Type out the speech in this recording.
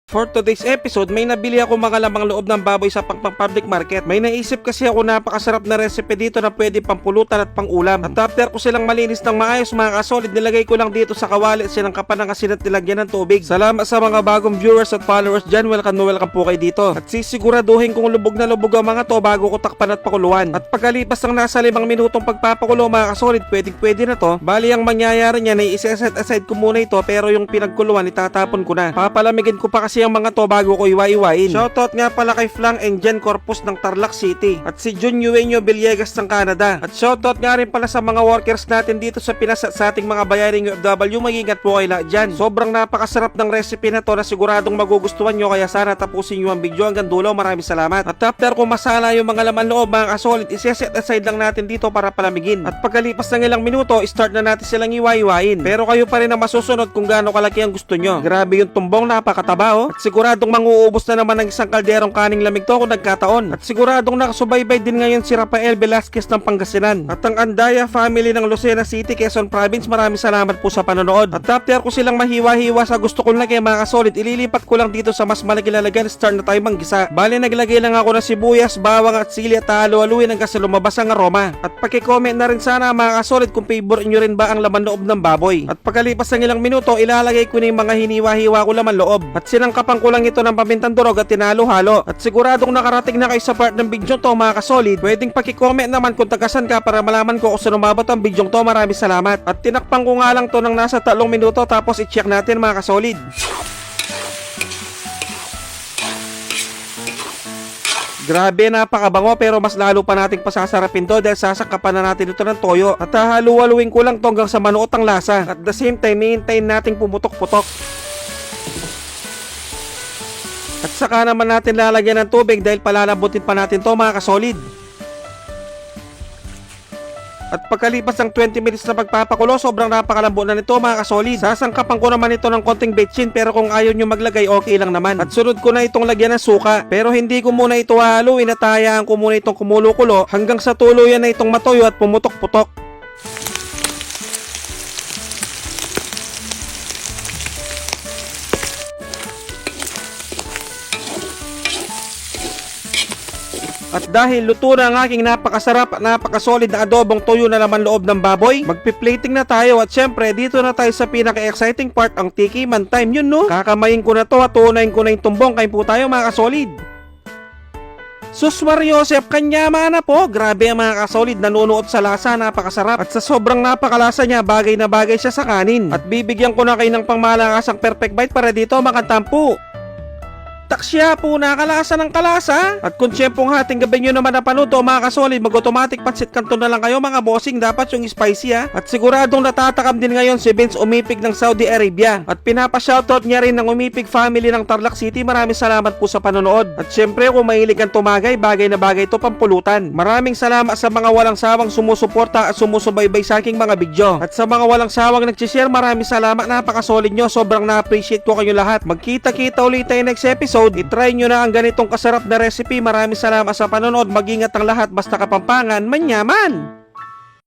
For today's episode, may nabili ako mga lamang loob ng baboy sa public market. May naisip kasi ako napakasarap na recipe dito na pwede pampulutan at pangulam. At after ko silang malinis ng maayos mga kasolid, nilagay ko lang dito sa kawali silang kapan ng asin at nilagyan ng tubig. Salamat sa mga bagong viewers at followers dyan. Welcome po kayo dito. At sisiguraduhin kong lubog na lubog ang mga to bago ko takpan at pakuluan. At pagkalipas ng nasa 5 minutong pagpapakulo mga kasolid, pwede na to. Bali ang mangyayari niyan ay isa-set aside ko muna ito, pero yung pinagkuluan itatapon ko na. Papalamigin ko pa kasi ang mga to bago ko iwa-iwain. Shoutout nga pala kay Flang and Jen Corpus ng Tarlac City at si Jun Eugenio Villegas ng Canada. At shoutout nga rin pala sa mga workers natin dito sa Pinas at sa ating mga bayaring OFW. Mag-ingat po kayo lahat dyan. Sobrang napakasarap ng recipe na to na siguradong magugustuhan nyo, kaya sana tapusin nyo ang video hanggang dulo. Maraming salamat. At after kung masala yung mga laman loob mga kasolid, iseset aside lang natin dito para palamigin. At pagkalipas ng ilang minuto, start na natin silang iwa-iwain. Pero kayo pa rin ang masusunod kung gaano kalaki ang gusto nyo. Grabe yung tumbong, napakataba oh. At siguradong manguubos na naman ng isang kalderong kaning lamig to kung nagkataon. At siguradong nakasubaybay din ngayon si Rafael Velasquez ng Pangasinan. At ang Andaya family ng Lucena City, Quezon Province, maraming salamat po sa panonood. At after ko silang mahiwa-hiwa sa gusto kong lagay mga kasolid, ililipat ko lang dito sa mas malaki lalagyan. Start na tayo manggisa. Bali naglagay lang ako ng sibuyas, bawang at sili at halo-haluin hanggang sa lumabas ang aroma. At paki-comment na rin sana mga kasolid kung favorite nyo rin ba ang laman loob ng baboy. At pagkalipas ng ilang minuto, ilalagay ko na yung mga hiniwa-hiwa ko laman loob. At sinangkapan ko lang ito ng pamintang durog at tinalo-halo. At siguradong nakarating na kayo sa part ng video to mga kasolid. Pwedeng paki-comment naman kung tagasan ka para malaman ko kung saan umabot ang video to. Maraming salamat. At tinakpan ko nga lang to ng nasa 3 minuto, tapos i-check natin mga kasolid. Grabe, napakabango, pero mas lalo pa nating pasasarapin to dahil sasakapan na natin ito ng toyo. At hahalu-haluin ko lang to hanggang sa manuot ang lasa. At the same time, hihintayin nating pumutok-putok. At saka naman natin lalagyan ng tubig dahil palalambutin pa natin to mga kasolid. At pagkalipas ng 20 minutes na pagpapakulo, sobrang napakalambot na nito mga kasolid. Sasangkapan ko naman ito ng konting betchin, pero kung ayaw nyo maglagay, okay lang naman. At sunod ko na itong lagyan ng suka, pero hindi ko muna ito haluin at hayaan ko muna itong kumulo-kulo hanggang sa tuluyan na itong matuyo at pumutok-putok. At dahil luto na ang aking napakasarap at napakasolid na adobong tuyo na laman loob ng baboy, magpi-plating na tayo. At syempre dito na tayo sa pinaka-exciting part, ang tikiman time. Yun no, kakamayin ko na to at tunayin ko na yung tumbong. Kain po tayo mga kasolid. Sus Mariosep, kanyama na po. Grabe ang mga kasolid, nanunuot sa lasa, napakasarap. At sa sobrang napakalasa niya, bagay na bagay siya sa kanin. At bibigyan ko na kayo ng pangmalakasang perfect bite para dito makantampo. Taksya po, nakalasa ng kalasa. At kung siyempong hating gabi nyo naman napanood to mga kasolid, mag-automatic pansit kanto na lang kayo mga bossing. Dapat yung spicy ha. At siguradong natatakam din ngayon si Vince Umipig ng Saudi Arabia. At pinapa-shoutout niya rin ng Umipig family ng Tarlac City. Maraming salamat po sa panonood. At syempre kung mahilig kang tumagay, bagay na bagay to pampulutan. Maraming salamat sa mga walang sawang sumusuporta at sumusubaybay sa aking mga video. At sa mga walang sawang nagsishare, maraming salamat. Napakasolid nyo. Sobrang na-appreciate ko kayo lahat. Magkita-kita ulit tayo next episode. I-try nyo na ang ganitong kasarap na recipe. Maraming salamat sa panonood. Mag-ingat ang lahat, basta Kapampangan manyaman.